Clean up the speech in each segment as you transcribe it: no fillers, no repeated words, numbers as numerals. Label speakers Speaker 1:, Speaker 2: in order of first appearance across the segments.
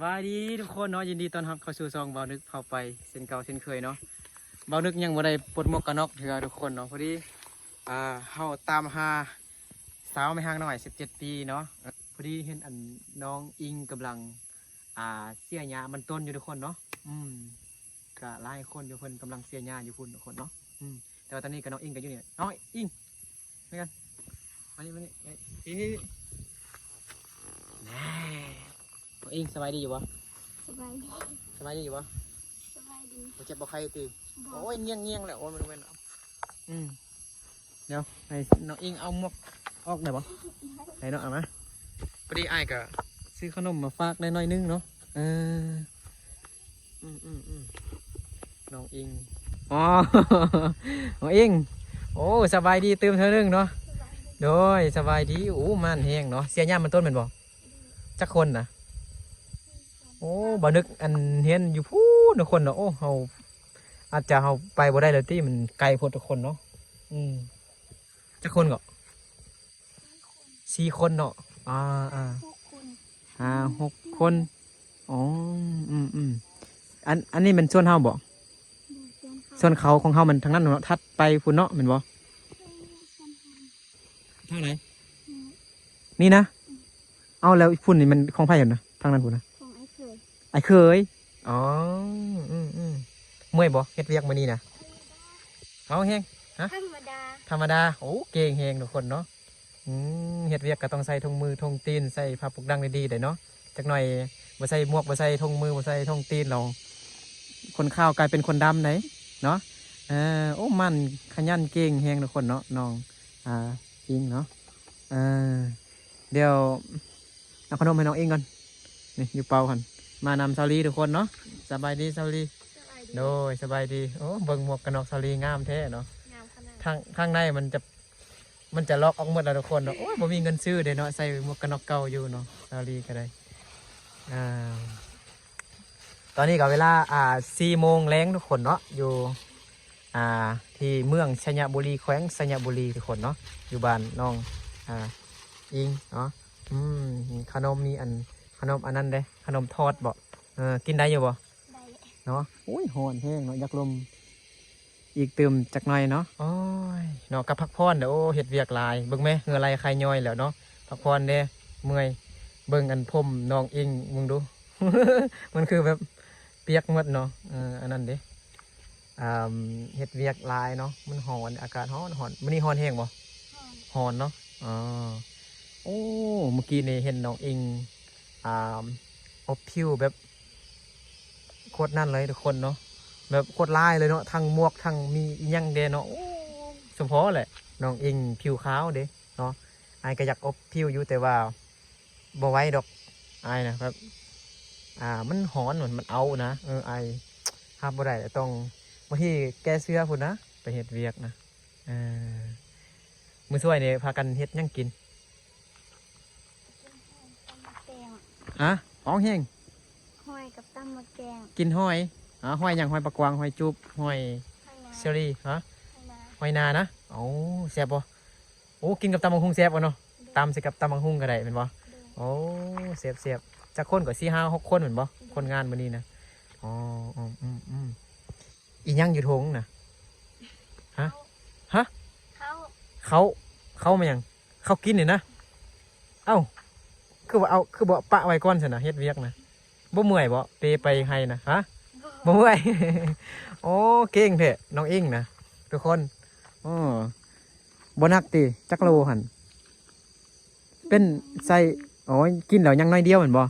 Speaker 1: บายดีทุกคนเนาะยินดีต้อนรับเข้าสู่ซองเบานึกเผาไปเส้นเก่าเส้นเคยเนาะเบานึกยังบ่ได้ปลดหมวกกันน็อกเถื่อทุกคนเนาะพอดีเฮาตามหาสาวไม่ห่างหน่อย17 ปีเนาะพอดีเห็นอันน้องอิงกำลังเสียหญ้ามันต้นอยู่ทุกคนเนาะก็หลายคนอยู่เพิ่นกำลังเสียหญ้าอยู่พุ่นทุกคนเนาะแต่ว่าตอนนี้กับน้องอิงก็อยู่นี่น้องอิงนี่กันมานี่นี่น้องอิงสบายดีอยู่ปะ
Speaker 2: สบายดี
Speaker 1: สบายดีอยู่ปะ
Speaker 2: สบายดี
Speaker 1: เจ็บบ่ใครตีโอ้ยเงี้ยงแหละโอ้ยมันเดี๋ยวให้น้องอิงเอาหมวกออกได้ปะให้น้องเอามาพอดีไอ้ก็ซื้อขนมมาฝากได้หน่อยนึงเนาะน้องอิงอ๋อน้องอิงโอ้สบายดีเติมเธอนึงเนาะโดยสบายดีโอ้มันแห้งเนาะเสียหญ้ามันต้นเหมือนบ่จักคนนะโอ้บ่นึกอันเห็นอยู่พูดทุกคนเนาะโอ้เฮาอาจจะเฮาไปบ่ได้เลยที่มันไกลโพดทุกคนเนาะจักคนก็4 คนเนาะ6 คนอ๋ออันนี้มันส่วนเฮาบ่ส่วนเขาของเฮามันทางนั้นเนาะทัดไปพุ่นเนาะแม่นบ่ทางไหนนี่นะเอาแล้วพุ่นนี่มันของไผอยู่นะทางนั้นพุ่นนะ
Speaker 2: ของ
Speaker 1: ไอ้เคยอ๋อเมื่อยบ่เฮ็ดเวียกมื้อนี้นะเอาแฮงฮะธรรมดาโอ้เก่งแฮงทุกคนเนาะเฮ็ดเวียกก็ต้องใส่ธงมือธงตีนใส่ผ้าปกดังดีๆได้เนาะจักหน่อยบ่ใส่หมวกบ่ใส่ธงมือบ่ใส่ธงตีนเราคนข้าวกลายเป็นคนดำไหนเนาะโอ้มันขยันเก่งแฮงทุกคนเนาะน้องจริงเนาะเดี๋ยวเอาขนมให้น้องอิงก่อนนี่อยู่เป่าก่อนมานำซาลีทุกคนเนาะสบายดีซาลีโดยสบายดีโอ้เบิ่งหมวกกันน็อกซาลีงามแท้เนาะข้างในมันจะล็อกออกหมดแล้วทุกคนเนาะโอ้ยบ่มีเงินซื้อเด้เนาะใส่หมวกกันน็อกเก่าอยู่เนาะซาลีก็ได้ตอนนี้ก็เวลา4 โมงแรงทุกคนเนาะอยู่ที่เมืองชัยบุรีแขวงชัยบุรีทุกคนเนาะอยู่บ้านน้องอิงเนาะขนมมีขนมอันนั้นเด้ขนมทอดบ่กินได้อยู่บ่
Speaker 2: ได้
Speaker 1: เนาะอุ้ยหอนแห้งเนาะอยากลมอีกเติมจักหน่อยเนาะโอ้ยเนาะกับพักผ่อนเด้อโอ้เฮ็ดเวียกหลายเบิ่งแม่เหงื่อไหลใครย่อยแล้วเนาะพักผ่อนเด้เมื่อยเบิ่งอันพรมน้องอิงมึงดู มันคือแบบเปียกหมดเนาะอันนั้นเด้เฮ็ดเวียกหลายเนาะมันหอนอากาศหอนมื้อนี้หอนแห้งบ่หอนเนาะโอ้เมื่อกี้นี่เห็นน้องอิงอบผิวแบบโคตรนั่นเลยทุกคนเนาะแบบโคตรลายเลยเนาะทั้งหมวกทั้งมียังเดเนาะเฉพาะแหละน้องอิงผิวขาวเด้เนาะไอ้ก็อยากอบผิวอยู่แต่ว่าบ่ไหวดอกไอ้นะครับมันหอนเหมือนมันเอานะไอ้ห้ามบ่ได้ต้องบางทีแก้เสื้อพุ่นนะไปเฮ็ดเวียกนะมื้อช่วยเนี่ยพากันเฮ็ดยังกินฮะห้องแห้ง
Speaker 2: หอยกับตำมะแกง
Speaker 1: กินหอยหอยอย่างหอยปลากวางหอยจุบหอยเชอรี่หอยนานะโอ้แซ่บบ่โอ้กินกับตำบักหุ่งแซ่บบ่เนาะตำใส่กับตำบักหุ่งก็ได้เป็นบ่โอ้แซ่บจักคนก็4 5 6 คนเหมือนบ่คนงานมื้อนี้นะอ๋ออีหยังอยู่ทงนะฮะเขามาหยังเขากินนี่นะเอ้าคือบ่ปะไว้ก่อนสินะเฮ็ดเวียกนะบ่เมื่อยบ่ไปให้นะฮะบ่เมื่อย โอ้เก่งแท้น้องอิงนะทุกคนบ่นักติจักโลหั่นเป็นใส่อ๋อกินแล้วยังน้อยเดียวเหมือนบ่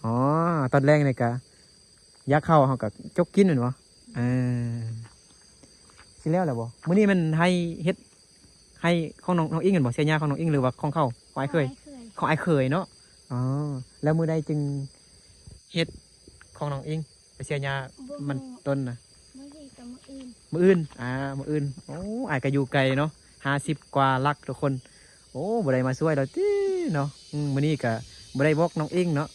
Speaker 1: อ๋อตอนแรกนี่ก็ยักเข้าเฮาก็จกกินเหมือนบ่สิแล้วแหละบ่มื้อนี้มันให้เฮ็ดให้ของน้องอิงเหมือนบ่เสียหญ้าของน้องอิงหรือว่าของเขาของไอ้เคยของไอ้เคยเนาะอ๋อแล้วมื้อใดจึงเฮ็ดของน้องอิงไปเสียหญ้ามันต้นนะมื้ออื่นมื้ออื่นโอ้อ้ายก็อยู่ไกลเนาะ50 กว่าลักทุกคนโอ้บ่ได้มาช่วยเราติเนาะมื้อนี้ก็บ่ได้บอกน้องอิงเนาะ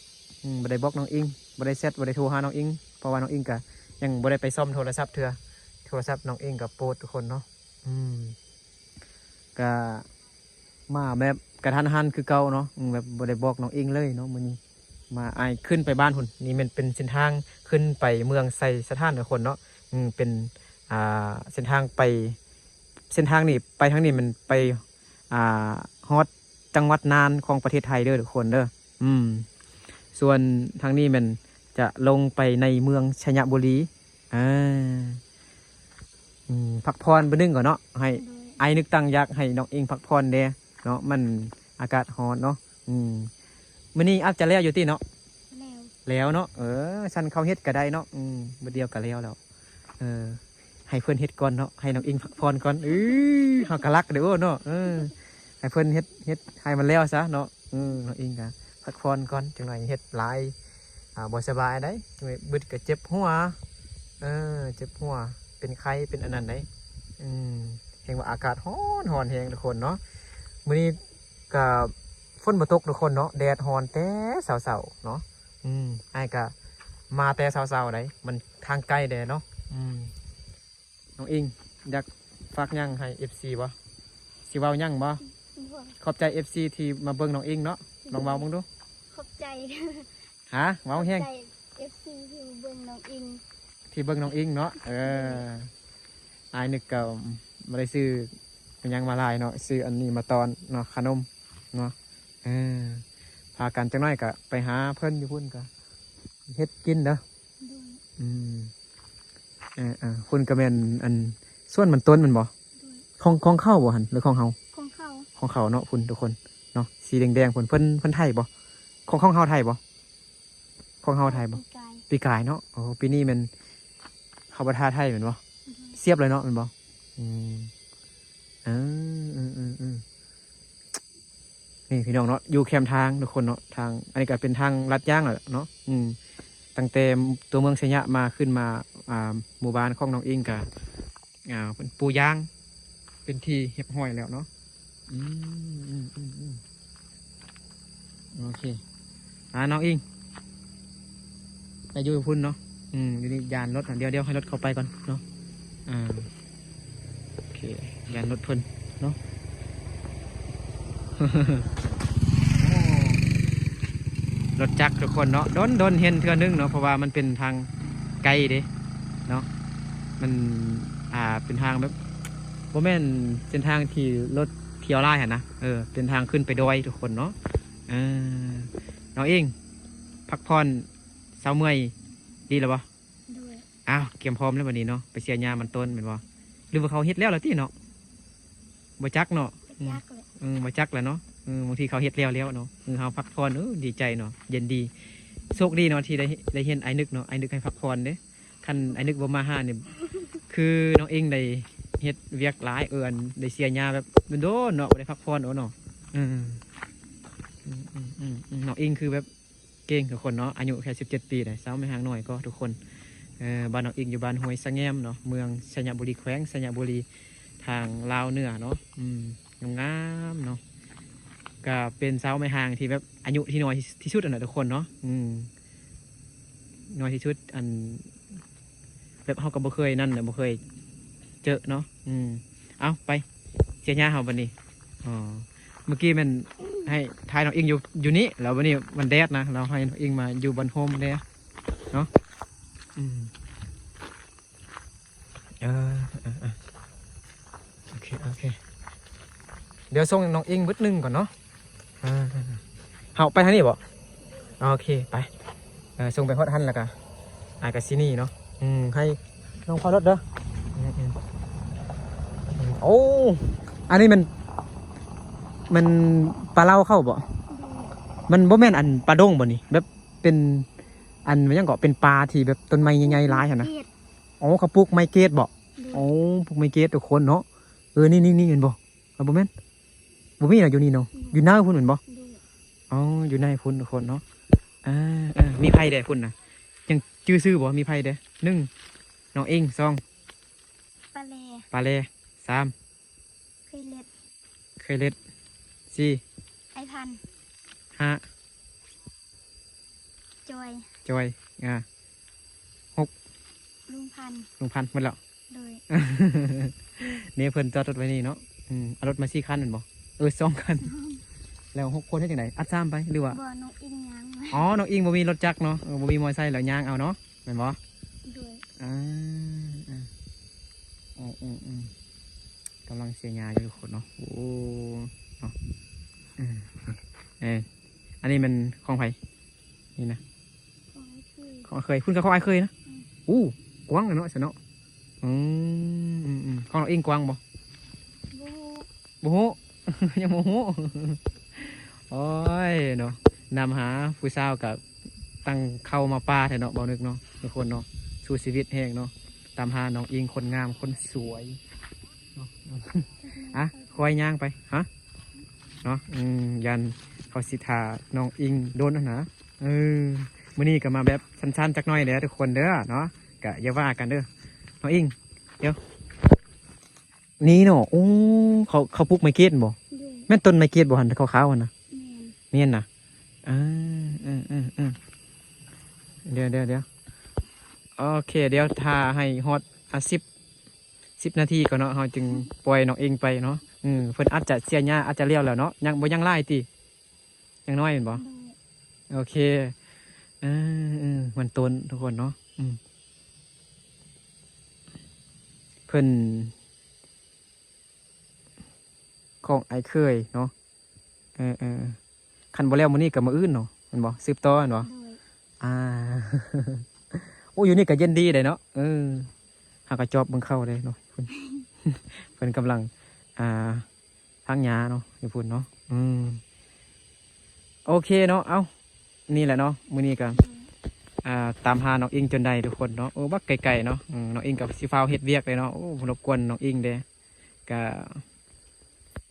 Speaker 1: บ่ได้บอกน้องอิงบ่ได้แชทบ่ได้โทรหาน้องอิงเพราะว่าน้องอิงก็ยังบ่ได้ไปซ่อมโทรศัพท์เทื่อโทรศัพท์น้องอิงกับโปรดทุกคนเนาะก็มาแบบกระทันหันคือเก่าเนาะแบบบ่ได้บอกน้องอิงเลยเนาะมื้อนี้ มาไอายขึ้นไปบ้านพุ่นนี่มันเป็นเส้นทางขึ้นไปเมืองไซสถานทุกคนเนาะเป็นเส้นทางไปเส้นทางนี่ไปทางนี้มันไปฮอดจังหวัดน่านของประเทศไทยเด้อทุกคนเด้อส่วนทางนี้มันจะลงไปในเมืองชัยบุรีพักผ่อนไปนึงก่อนเนาะให้ไอนึกตั้งอยากให้น้องอิงพักผ่อนเด้เนาะมันอากาศร้อนเนาะมื้อนี้อาจจะแล้วอยู่ที่เนาะแล้วเนาะฉันเข้าเฮ็ดก็ได้เนาะมื้อเดียวก็แล้วให้เพิ่นเฮ็ดก่อนเนาะให้น้องอิงพักผ่อนก่อนเฮาก็รักเด้อเนาะให้เพิ่นเฮ็ดให้มันแล้วซะเนาะน้องอิงก็พักผ่อนก่อนจังหน่อยเฮ็ดหลายบ่สบายได้บึดก็เจ็บหัวเจ็บหัวเป็นไข้เป็นอันนั้นได้เห็นว่าอากาศร้อนแฮงทุกคนเนาะมื้อนี้ก็ฝนบ่ตกทุกคนเนาะแดดร้อนแต่เช้าๆเนาะอ้ายก็มาแต่เช้าๆได้มันทางไกลแดเนาะน้องอิงอยากฝากหยังให้ FC บ่สิเว้าหยังบ่ขอบใจ FC ที่มาเบิ่งน้องอิงเนาะลองเว้าเบิ่งดู
Speaker 2: ขอบใจ
Speaker 1: ฮะเว้าแฮง
Speaker 2: FC ที่เบิ่งน้องอิง
Speaker 1: เนาะอายนึกก็บ่ได้ซื้อหยังมาหลายเนาะซื้ออันนี้มาตอนเนาะขนมเนาะพากันจังน้อยก็ไปหาเพิ่นอยู่พุ่นก็เฮ็ดกินเด้อคุณก็แม่นอันส่วนมันต้นมันบ่ของเข้าบ่หั่นหรือของเฮาของเขาเนาะพุ่นทุกคนเนาะสีแดงๆพุ่นเพิ่นไทยบ่ของเฮาไทยบ่ของเฮาไทยบ่ปีกายเนาะโอ้ปีนี้มันเขาบ่ทาไทยแม่นบ่เสียบเลยเนาะแม่นบ่นี่พี่น้องเนาะอยู่แคมทางทุกคนเนาะทางอันนี้ก็เป็นทางลัดย่างแหละเนาะตั้งแต่ตัวเมืองชัยยะมาขึ้นมาหมู่บ้านของน้องอิงกับเป็นปูย่างเป็นที่เห็บห้อยแล้วเนาะโอเคน้องอิงไปอยู่พุ่นเนาะอยู่นี่ยานรถเดี๋ยวให้รถเข้าไปก่อนเนาะโอเคยานรถพุ่นเนาะ รถจักรทุกคนเนาะโดนเห็นเทื่อนึงเนาะเพราะว่ามันเป็นทางไกลเด้เนาะมันเป็นทางแบบโมเมนเส้นทางที่รถเที่ยวไล่นะเป็นทางขึ้นไปดอยทุกคนเนาะน้องเองพักผ่อนเช้าเมื่อยดีแล้วปะอ้าวเตรียมพร้อมแล้ววันนี้เนาะไปเสียยามันต้นเป็นปะหรือว่าเขาเฮ็ดแล้วที่เนาะบ่จักเนาะบ่จักแล้วเนาะบางทีเขาเฮ็ดแล้วเนาะเขาพักผ่อนดีใจเนาะเย็นดีโชคดีเนาะที่ได้เห็นไอ้นึกเนาะไอ้นึกให้พักผ่อนเด้คันไอ้นึกบ่มาหาเนี่ยคือน้องเองได้เฮ็ดเวียกหลายได้เสียหญ้าแบบโดนเนาะได้พักผ่อนเนาะน้องเองคือแบบเก่งทุกคนเนาะอายุแค่17 ปีเลยสาวไม่ห่างหน่อยก็ทุกคนบ้านน้องเองอยู่บ้านห้วยสะแงมเนาะเมืองชัยบุรีแขวงชัยบุรีทางลาวเหนือเนาะงามเนาะก็เป็นสาวไม่ห่างที่แบบอายุที่น้อยที่สุดทุกคนเนาะน้อยที่สุดแบบเขาก็บ่เคยนั่นบ่เคยเจอเนาะเอาไปเสียหญ้าเขาวันนี้เมื่อกี้มันให้ทายน้องอิงอยู่นี่แล้ววันนี้มันแดดนะเราให้น้องอิงมาอยู่บนโฮมเลยเนาะโอเคเดี๋ยวส่งน้องอิงบึดนึงก่อนเนาะเขาไปทางนี้บ่โอเคไปส่งไปฮอดฮันแล้วกันอายกับซินี่เนาะให้น้องพอรถเด้อโอ้อันนี้มันปลาเล่าเข้าบ่มันบ่แม่นอันปลาดงบ่นี่แบบเป็นอันมันยังเกาะเป็นปลาที่แบบต้นไม้ใหญ่ๆหลายหั่นนะอ๋อเขาปลูกไม้เกตบ่โอ้ปลูกไม้เกตทุกคนเนาะนี่เห็นบ่บ่แม่นบ่มีน่ะอยู่นี่เนาะอยู่หน้าพุ่นเหมือนบ่อ๋ออยู่ในพุ่นทุกคนเนาะมีไผเด้พุ่นน่ะยังชื่อซื่อบ่มีไผเด้1น้องเอง2ปลาแล3เคยเล็ด4
Speaker 2: ไอพัน
Speaker 1: 5จอย6ลุงพันหมดแล้วเนี่ยเพิ่นจอดรถไว้นี่เนาะเอารถมา4 คันเหมือนบ่2 คันแ แล้ว6 คนเฮ็ดจังไดอัดซ้ำไปหรือว่า
Speaker 2: บ่น้องอิงยังไหม
Speaker 1: อ๋อน้องอิงบ่มีรถจักรเนาะบ่มีมอเตอร์ไซค์แล้วย่างเอาเนาะแม่นบ่
Speaker 2: ด้วย
Speaker 1: อ่ากำลังเสียยาอยู่ทุกคนเนาะโอ้เนาะอันนี้มันของไผนี่นะ
Speaker 2: ของไอ้คือ
Speaker 1: ของเคยคุณกับของไอ้เคยนะอู้กว้างเลยเนาะสนเนาะของเราเองกว้างบ่
Speaker 2: บู
Speaker 1: โมโห ยังโมโหโอ้ยเนาะนำหาผู้สาวกับตั้งเข้ามาป่าแทนเนาะบ่นึกเนาะทุกคนเนาะสู้ชีวิตแห้งเนาะตามหาน้องอิงคนงามคนสวยเนาะอ่ะคอยย่างไปฮะเนาะยันเขาสิทาน้องอิงโดนนะมื้อนี้ก็มาแบบสั้นๆจักหน่อยเด้อทุกคนเด้อเนาะก็อย่าว่ากันเด้อน้องอิงเดี๋ยวนี่เนาะโอ้เขาปลูกไม้เกตบ่
Speaker 2: ด้วย
Speaker 1: แม่นต้นไม้เกตบ่หันขาวๆหั่นนะ
Speaker 2: แม่น
Speaker 1: เมียนนะเดี๋ยวโอเคเดี๋ยวทาให้ฮอต10 นาทีก่อนเนาะเราจึงปล่อยน้องเองไปเนาะเพิ่นอาจจะเสียหญ้าอาจจะเลี้ยวแล้วเนาะยังบ่ยังไล่ติยังน้อยเห็นบ่
Speaker 2: ด้วย
Speaker 1: โอเคมันต้นทุกคนเนาะเพิ่นของไอ้เคยเนาะคันบ่แล้วมื้อนี้ก็มื้ออื่นเนาะแม่นบ่สืบต่อแม่นบ่
Speaker 2: ด้วย
Speaker 1: โอ้อยู่นี่ก็เย็นดีเลยเนาะหากระจอบเบิ่งเข้าเลยเนาะเพิ่น เพิ่นกำลังพังหญ้าเนาะอยู่พุ่นเนาะโอเคเนาะเอ้านี่แหละเนาะมื้อนี้ก็ตามหาน้องอิงจนได้ทุกคนเนาะโอ้บักไกลๆเนาะน้องอิงกับสิฟ้าวเฮ็ดเวียกเลยเนาะโอ้รบกวนน้องอิงเด้ก็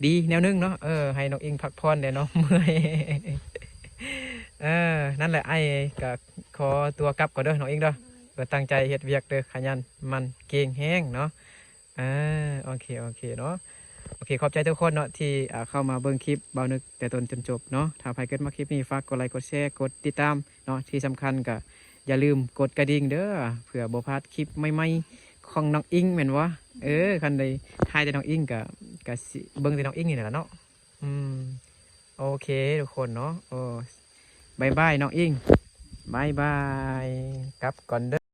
Speaker 1: ดีแนวนึงเนาะให้น้องอิงพักผ่อนเด้เนาะ เมื่อยนั่นแหละไอ้ก็ขอตัวกลับก่อนเด้อน้องอิงเด้อตั้งใจเฮ็ดเวียกเด้อขยันมันเก่งแฮงเนาะโอเคเนาะโอเคขอบใจทุกคนเนาะที่เข้ามาเบิ่งคลิปเบานึกแต่ต้นจนจบเนาะถ้าใครเกิดมาคลิปนี้ฝากกดไลค์กดแชร์กดติดตามเนาะที่สำคัญก็อย่าลืมกดกระดิ่งเด้อเผื่อบ่พลาดคลิปใหม่ๆของน้องอิงแม่นวะคันใดทายแต่น้องอิงก็สิเบิ่งแต่น้องอิงนี่แหละเนาะโอเคทุกคนเนาะบายบายน้องอิงบายบายกลับก่อนเด้อ